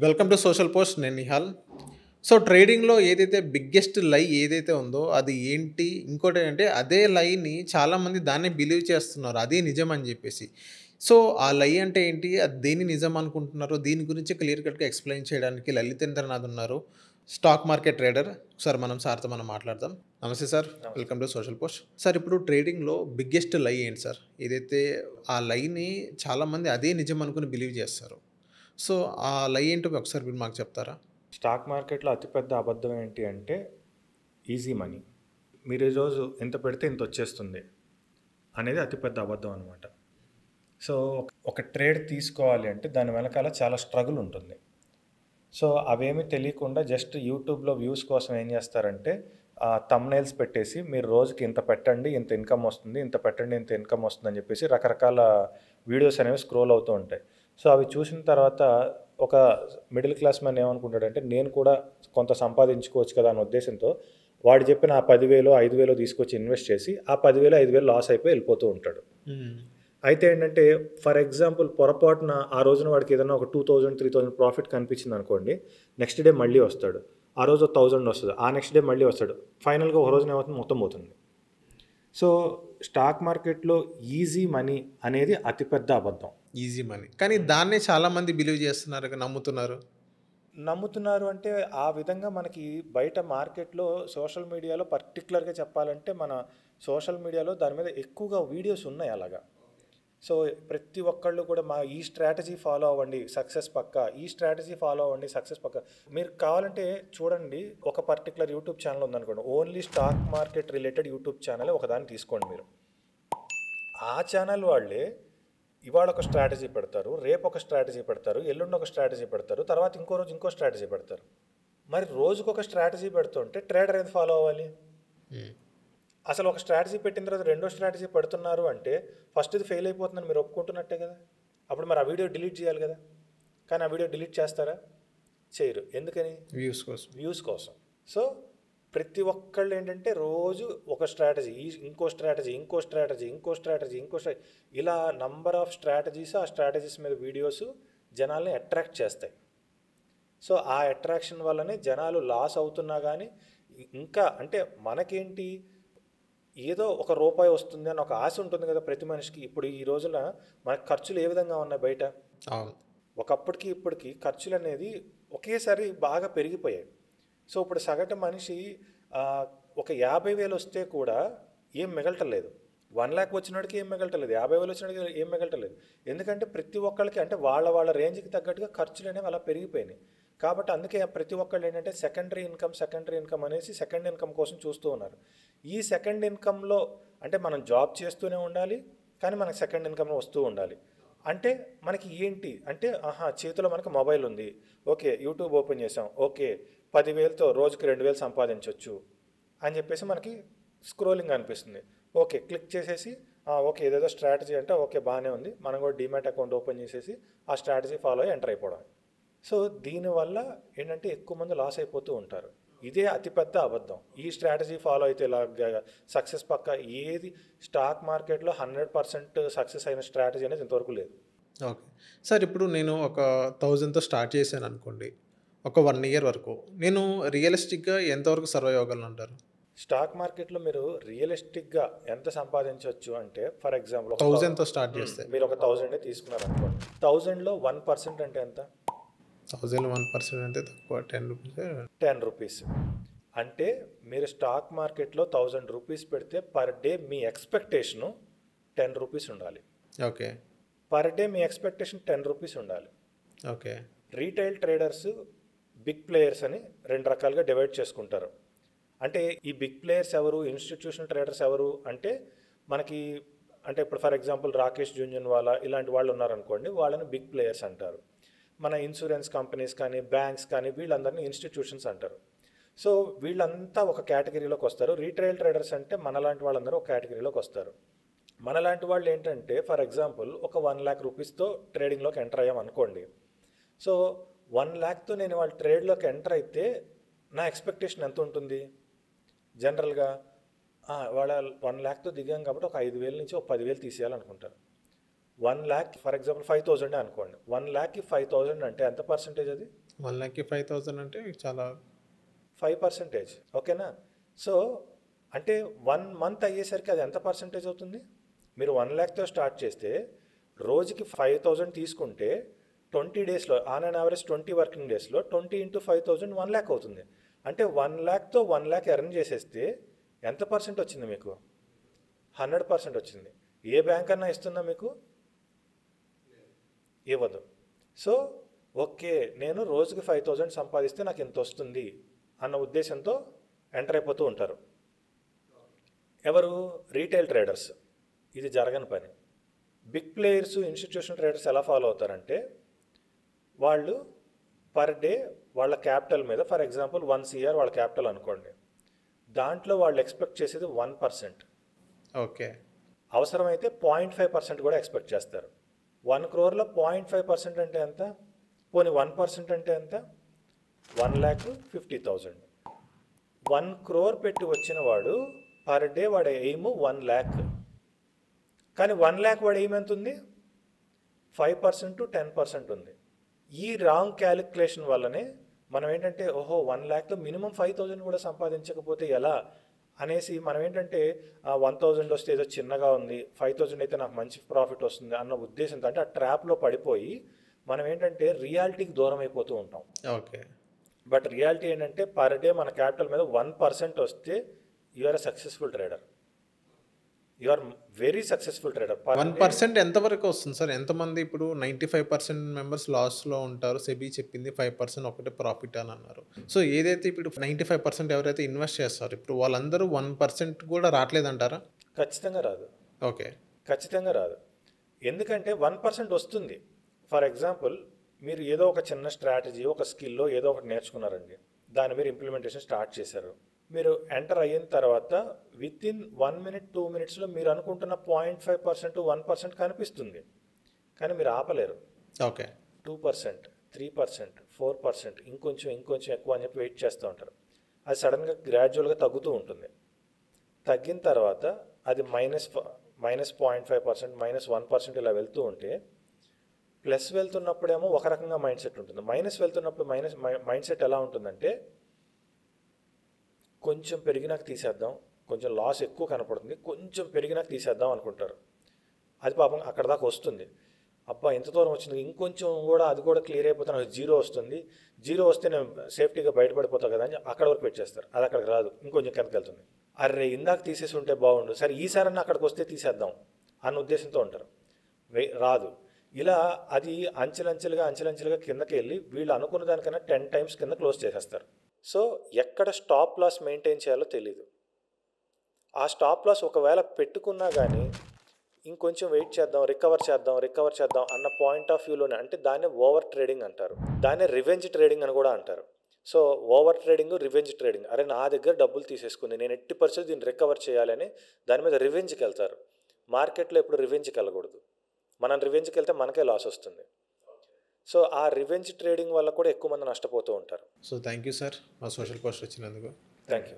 Welcome to social post. నేను Nihal. So ట్రేడింగ్‌లో ఏదైతే బిగ్గెస్ట్ లై ఏదైతే ఉందో అది ఏంటి? ఇంకోటేంటంటే అదే లైని చాలామంది దాన్నే బిలీవ్ చేస్తున్నారు. అదే నిజం అని జెప్పేసి. సో ఆ లై అంటే ఏంటి? అది దేన్ని నిజం అనుకుంటున్నారో దీని గురించి క్లియర్ కట్‌గా ఎక్స్‌ప్లెయిన్ చేయడానికి లలితేంద్రనాథ్ ఉన్నారు. Stock market trader. ఒకసారి సార్‌తో మాట్లాడదాం. నమస్తే సార్. నమస్తే. Welcome to social post. Sir ఇప్పుడు ట్రేడింగ్‌లో బిగ్గెస్ట్ లై ఏంటి సార్? ఏదైతే ఆ లైని చాలామంది అదే నిజం అనుకుని బిలీవ్ చేస్తారు. సో, ఆ లై ఏంటో ఒకసారి మీరు మాకు చెప్తారా? స్టాక్ మార్కెట్‌లో అతిపెద్ద అబద్ధం ఏంటి అంటే ఈజీ మనీ. మీరు ఈరోజు ఇంత పెడితే ఇంత వచ్చేస్తుంది అనేది అతిపెద్ద అబద్ధం అనమాట. సో ఒక ట్రేడ్ తీసుకోవాలి అంటే దాని వెనకాల చాలా స్ట్రగుల్ ఉంటుంది. సో అవేమీ తెలియకుండా జస్ట్ యూట్యూబ్‌లో వ్యూస్ కోసం ఏం చేస్తారంటే థంబ్‌నెయిల్స్ పెట్టేసి మీరు రోజుకి ఇంత పెట్టండి, ఇంత ఇన్కమ్ వస్తుంది, ఇంత పెట్టండి, ఇంత ఇన్కమ్ వస్తుంది అని చెప్పేసి రకరకాల వీడియోస్ అనేవి స్క్రోల్ అవుతూ ఉంటాయి. సో అవి చూసిన తర్వాత ఒక మిడిల్ క్లాస్ మ్యాన్ ఏమనుకుంటాడంటే నేను కూడా కొంత సంపాదించుకోవచ్చు కదా అనే ఉద్దేశంతో వాడు చెప్పిన ఆ 10,000 5,000 తీసుకొచ్చి ఇన్వెస్ట్ చేసి ఆ 10,000 5,000 లాస్ అయిపోయి వెళ్ళిపోతూ ఉంటాడు. అయితే ఏంటంటే ఫర్ ఎగ్జాంపుల్ పొరపాటున ఆ రోజున వాడికి ఏదైనా ఒక 2,000 3,000 ప్రాఫిట్ కనిపించింది అనుకోండి, నెక్స్ట్ డే మళ్ళీ వస్తాడు. ఆ రోజు 1,000 వస్తుంది, ఆ నెక్స్ట్ డే మళ్ళీ వస్తాడు. ఫైనల్గా ఒక రోజున ఏమవుతుంది, మొత్తం పోతుంది. సో స్టాక్ మార్కెట్లో ఈజీ మనీ అనేది అతిపెద్ద అబద్ధం. Easy money. కానీ దాన్నే చాలామంది బిలీవ్ చేస్తున్నారు, నమ్ముతున్నారు. నమ్ముతున్నారు అంటే ఆ విధంగా మనకి బయట మార్కెట్లో సోషల్ మీడియాలో పర్టికులర్గా చెప్పాలంటే మన సోషల్ మీడియాలో దాని మీద ఎక్కువగా వీడియోస్ ఉన్నాయి అలాగా. సో ప్రతి ఒక్కళ్ళు కూడా ఈ స్ట్రాటజీ ఫాలో అవ్వండి సక్సెస్ పక్క, ఈ స్ట్రాటజీ ఫాలో అవ్వండి సక్సెస్ పక్క. మీరు కావాలంటే చూడండి, ఒక పర్టికులర్ యూట్యూబ్ ఛానల్ ఉందనుకోండి, only stock market related YouTube channel ఒకదాన్ని తీసుకోండి మీరు. ఆ ఛానల్ వాళ్ళే ఇవాళ ఒక స్ట్రాటజీ పెడతారు, రేపు ఒక స్ట్రాటజీ పెడతారు, ఎల్లుండి ఒక స్ట్రాటజీ పెడతారు, తర్వాత ఇంకో రోజు ఇంకో స్ట్రాటజీ పెడతారు. మరి రోజుకు ఒక స్ట్రాటజీ పెడుతుంటే ట్రేడర్ ఏది ఫాలో అవ్వాలి? అసలు ఒక స్ట్రాటజీ పెట్టిన తర్వాత రెండో స్ట్రాటజీ పెడుతున్నారు అంటే ఫస్ట్ ఇది ఫెయిల్ అయిపోతుందని మీరు ఒప్పుకుంటున్నట్టే కదా. అప్పుడు మరి ఆ వీడియో డిలీట్ చేయాలి కదా. కానీ ఆ వీడియో డిలీట్ చేస్తారా? చేయరు. ఎందుకని? వ్యూస్ కోసం. సో ప్రతి ఒక్కళ్ళు ఏంటంటే రోజు ఒక స్ట్రాటజీ, ఇంకో స్ట్రాటజీ, ఇంకో స్ట్రాటజీ, ఇంకో స్ట్రాటజీ, ఇంకో స్ట్రాటజీ, ఇలా నంబర్ ఆఫ్ స్ట్రాటజీస్, ఆ స్ట్రాటజీస్ మీద వీడియోస్ జనాల్ని అట్రాక్ట్ చేస్తాయి. సో ఆ అట్రాక్షన్ వల్లనే జనాలు లాస్ అవుతున్నా కానీ ఇంకా అంటే మనకేంటి, ఏదో ఒక రూపాయి వస్తుంది అని ఒక ఆశ ఉంటుంది కదా ప్రతి మనిషికి. ఇప్పుడు ఈ రోజున మనకి ఖర్చులు ఏ విధంగా ఉన్నాయి బయట? ఒకప్పటికి ఇప్పటికి ఖర్చులు అనేది ఒకేసారి బాగా పెరిగిపోయాయి. సో ఇప్పుడు సగటు మనిషి ఒక 50,000 వస్తే కూడా ఏం మిగలటలేదు. 1,00,000 వచ్చినోడికి ఏం మిగలటలేదు, 50,000 వచ్చినోడికి ఏం మిగలటలేదు. ఎందుకంటే ప్రతి ఒక్కరికి అంటే వాళ్ళ రేంజ్కి తగ్గట్టుగా ఖర్చులు అనేవి అలా పెరిగిపోయినాయి. కాబట్టి అందుకే ప్రతి ఒక్కళ్ళు ఏంటంటే సెకండరీ ఇన్కమ్ అనేసి సెకండ్ ఇన్కమ్ కోసం చూస్తూ ఉన్నారు. ఈ సెకండ్ ఇన్కంలో అంటే మనం జాబ్ చేస్తూనే ఉండాలి, కానీ మనకు సెకండ్ ఇన్కమ్ వస్తూ ఉండాలి. అంటే మనకి ఏంటి అంటే చేతిలో మనకు మొబైల్ ఉంది, ఓకే యూట్యూబ్ ఓపెన్ చేసాం, ఓకే 10,000తో రోజుకి 2,000 సంపాదించవచ్చు అని చెప్పేసి మనకి స్క్రోలింగ్ అనిపిస్తుంది. ఓకే క్లిక్ చేసేసి ఓకే ఏదేదో స్ట్రాటజీ అంటే ఓకే బాగానే ఉంది, మనం కూడా డీమ్యాట్ అకౌంట్ ఓపెన్ చేసేసి ఆ స్ట్రాటజీ ఫాలో అయ్యి ఎంటర్ అయిపోవడం. సో దీనివల్ల ఏంటంటే ఎక్కువ మంది లాస్ అయిపోతూ ఉంటారు. ఇదే అతిపెద్ద అబద్ధం. ఈ స్ట్రాటజీ ఫాలో అయితే ఇలా సక్సెస్ పక్క ఏది స్టాక్ మార్కెట్లో 100% సక్సెస్ అయిన స్ట్రాటజీ అనేది ఇంతవరకు లేదు. ఓకే సార్, ఇప్పుడు నేను ఒక 1000తో స్టార్ట్ చేశాను అనుకోండి, ఒక 1 ఇయర్ వరకు నేను రియలిస్టిక్గా ఎంతవరకు సర్వైవ్ అవ్వగలను అంటారు? స్టాక్ మార్కెట్లో మీరు రియలిస్టిక్గా ఎంత సంపాదించవచ్చు అంటే ఫర్ ఎగ్జాంపుల్ 1000తో స్టార్ట్ చేస్తే మీరు ఒక 1000 తీసుకున్నారు అనుకోండి, 1000లో 1% అంటే ఎంత? 1000 1% అంటే తక్కువ, 10 రూపీస్. 10 రూపీస్ అంటే మీరు స్టాక్ మార్కెట్లో 1000 రూపీస్ పెడితే పర్ డే మీ ఎక్స్పెక్టేషను 10 రూపీస్ ఉండాలి. ఓకే. పర్ డే మీ ఎక్స్పెక్టేషన్ 10 రూపీస్ ఉండాలి. Okay. Retail traders, big players అని రెండు రకాలుగా డివైడ్ చేసుకుంటారు. అంటే ఈ బిగ్ ప్లేయర్స్ ఎవరు, ఇన్స్టిట్యూషనల్ ట్రేడర్స్ ఎవరు అంటే మనకి అంటే ఇప్పుడు ఫర్ ఎగ్జాంపుల్ రాకేష్ జుంజున్వాలా ఇలాంటి వాళ్ళు ఉన్నారనుకోండి, వాళ్ళని బిగ్ ప్లేయర్స్ అంటారు. మన ఇన్సూరెన్స్ కంపెనీస్ కానీ బ్యాంక్స్ కానీ వీళ్ళందరినీ ఇన్స్టిట్యూషన్స్ అంటారు. సో వీళ్ళంతా ఒక కేటగిరీలోకి వస్తారు. రీటైల్ ట్రేడర్స్ అంటే మనలాంటి వాళ్ళందరూ ఒక కేటగిరీలోకి వస్తారు. మనలాంటి వాళ్ళు ఏంటంటే ఫర్ ఎగ్జాంపుల్ ఒక 1,00,000 రూపీస్తో ట్రేడింగ్లోకి ఎంటర్ అయ్యాం అనుకోండి. సో 1,00,000తో నేను వాళ్ళ ట్రేడ్లోకి ఎంటర్ అయితే నా ఎక్స్పెక్టేషన్ ఎంత ఉంటుంది? జనరల్గా వాళ్ళ 1,00,000తో దిగాం కాబట్టి ఒక 5,000 నుంచి ఒక 10,000 తీసేయాలనుకుంటారు. 1,00,000 ఫర్ ఎగ్జాంపుల్ 5,000 అనుకోండి, 1,00,000కి 5,000 అంటే ఎంత పర్సెంటేజ్ అది? 1,05,000 అంటే చాలా 5%. ఓకేనా? సో అంటే 1 మంత్ అయ్యేసరికి అది ఎంత పర్సెంటేజ్ అవుతుంది? మీరు 1,00,000తో స్టార్ట్ చేస్తే రోజుకి 5,000 తీసుకుంటే 20 డేస్లో ఆన్ అన్ యావరేజ్ 20 వర్కింగ్ డేస్లో 20 ఇంటూ 5,000 1,00,000 అవుతుంది. అంటే 1,00,000తో 1,00,000 ఎర్న్ చేసేస్తే ఎంత పర్సెంట్ వచ్చింది మీకు? 100% వచ్చింది. ఏ బ్యాంక్ అన్నా ఇస్తుందా మీకు? ఇవ్వదు. సో ఓకే, నేను రోజుకి 5,000 సంపాదిస్తే నాకు ఇంత వస్తుంది అన్న ఉద్దేశంతో ఎంటర్ అయిపోతూ ఉంటారు. ఎవరు? Retail traders. ఇది జరగని పని. బిగ్ ప్లేయర్స్, ఇన్స్టిట్యూషనల్ ట్రేడర్స్ ఎలా ఫాలో అవుతారంటే వాళ్ళు పర్ డే వాళ్ళ క్యాపిటల్ మీద, ఫర్ ఎగ్జాంపుల్ 1 CR వాళ్ళ క్యాపిటల్ అనుకోండి, దాంట్లో వాళ్ళు ఎక్స్పెక్ట్ చేసేది 1%. ఓకే. అవసరమైతే 0.5% కూడా ఎక్స్పెక్ట్ చేస్తారు. 1 crore 0.5% అంటే ఎంత? పోనీ 1% అంటే ఎంత? 1,50,000. 1 crore పెట్టి వచ్చిన వాడు పర్ డే వాడి ఎయిమ్ 1,00,000. కానీ 1,00,000 వాడి ఎయిమ్ ఎంత ఉంది? 5% to 10% ఉంది. ఈ రాంగ్ క్యాలిక్యులేషన్ వల్లనే మనం ఏంటంటే ఓహో 1,00,000తో మినిమం 5,000 కూడా సంపాదించకపోతే ఎలా అనేసి మనం ఏంటంటే 1,000 వస్తే ఏదో చిన్నగా ఉంది, 5,000 అయితే నాకు మంచి ప్రాఫిట్ వస్తుంది అన్న ఉద్దేశంతో, అంటే ఆ ట్రాప్లో పడిపోయి మనం ఏంటంటే రియాలిటీకి దూరం అయిపోతూ ఉంటాం. ఓకే. బట్ రియాలిటీ ఏంటంటే పర్ డే మన క్యాపిటల్ మీద 1% వస్తే you are a successful trader. You are very successful trader. 1% ఎంతవరకు వస్తుంది సార్? ఎంతమంది ఇప్పుడు 95% మెంబర్స్ లాస్లో ఉంటారు, సెబీ చెప్పింది 5% ఒకటే ప్రాఫిట్ అని అన్నారు. సో ఏదైతే ఇప్పుడు 95% ఎవరైతే ఇన్వెస్ట్ చేస్తారో ఇప్పుడు వాళ్ళందరూ 1% కూడా రావట్లేదంటారా? ఖచ్చితంగా రాదు. ఓకే. ఖచ్చితంగా రాదు. ఎందుకంటే 1% వస్తుంది. ఫర్ ఎగ్జాంపుల్ మీరు ఏదో ఒక చిన్న స్ట్రాటజీ, ఒక స్కిల్లో ఏదో ఒకటి నేర్చుకున్నారండి, దాని మీరు ఇంప్లిమెంటేషన్ స్టార్ట్ చేశారు. మీరు ఎంటర్ అయిన తర్వాత విత్ ఇన్ 1 minute 2 minutesలో మీరు అనుకుంటున్న 0.5% 1% కనిపిస్తుంది, కానీ మీరు ఆపలేరు. ఓకే. 2%, 3%, 4%, ఇంకొంచెం ఎక్కువ అని చెప్పి వెయిట్ చేస్తూ ఉంటారు. అది సడన్గా గ్రాడ్యువల్గా తగ్గుతూ ఉంటుంది. తగ్గిన తర్వాత అది -0.5%, -1% ఇలా వెళ్తూ ఉంటే, ప్లస్ వెళ్తున్నప్పుడేమో ఒక రకంగా మైండ్ సెట్ ఉంటుంది, మైనస్ వెళ్తున్నప్పుడు మైండ్ సెట్ ఎలా ఉంటుందంటే కొంచెం పెరిగినాక తీసేద్దాం, కొంచెం లాస్ ఎక్కువ కనపడుతుంది, కొంచెం పెరిగినాక తీసేద్దాం అనుకుంటారు. అది పాపం అక్కడ దాకా వస్తుంది. అబ్బా ఎంత దూరం వచ్చింది, ఇంకొంచెం కూడా అది కూడా క్లియర్ అయిపోతే నాకు 0 వస్తుంది, 0 వస్తే నేను సేఫ్టీగా బయటపడిపోతా కదా అని అక్కడ వరకు పెట్టేస్తారు. అది అక్కడికి రాదు, ఇంకొంచెం కిందకి వెళ్తుంది. అరే ఇందాక తీసేసి ఉంటే బాగుండు, సరే ఈసారన్నా అక్కడికి వస్తే తీసేద్దాం అన్న ఉద్దేశంతో ఉంటారు. రాదు. ఇలా అది అంచెలంచెలుగా కిందకి వెళ్ళి వీళ్ళు అనుకున్న దానికన్నా 10 times కింద క్లోజ్ చేసేస్తారు. సో ఎక్కడ స్టాప్ లాస్ మెయింటైన్ చేయాలో తెలీదు. ఆ స్టాప్ లాస్ ఒకవేళ పెట్టుకున్నా కానీ ఇంకొంచెం వెయిట్ చేద్దాం, రికవర్ చేద్దాం అన్న పాయింట్ ఆఫ్ వ్యూలోనే, అంటే దాన్ని ఓవర్ ట్రేడింగ్ అంటారు, దాన్ని రివెంజ్ ట్రేడింగ్ అని కూడా అంటారు. So over trading, revenge trading. అరే నా దగ్గర డబ్బులు తీసేసుకుంది, నేను 80% దీన్ని రికవర్ చేయాలని దాని మీద రివెంజ్కి వెళ్తారు. మార్కెట్లో ఎప్పుడు రివెంజ్కి వెళ్ళకూడదు. మనం రివెంజ్కి వెళ్తే మనకే లాస్ వస్తుంది. సో ఆ రివెంజ్ ట్రేడింగ్ వల్ల కూడా ఎక్కువ మంది నష్టపోతూ ఉంటారు. సో థ్యాంక్ యూ సార్ మా సోషల్ పోస్ట్ వచ్చినందుకు. Thank you.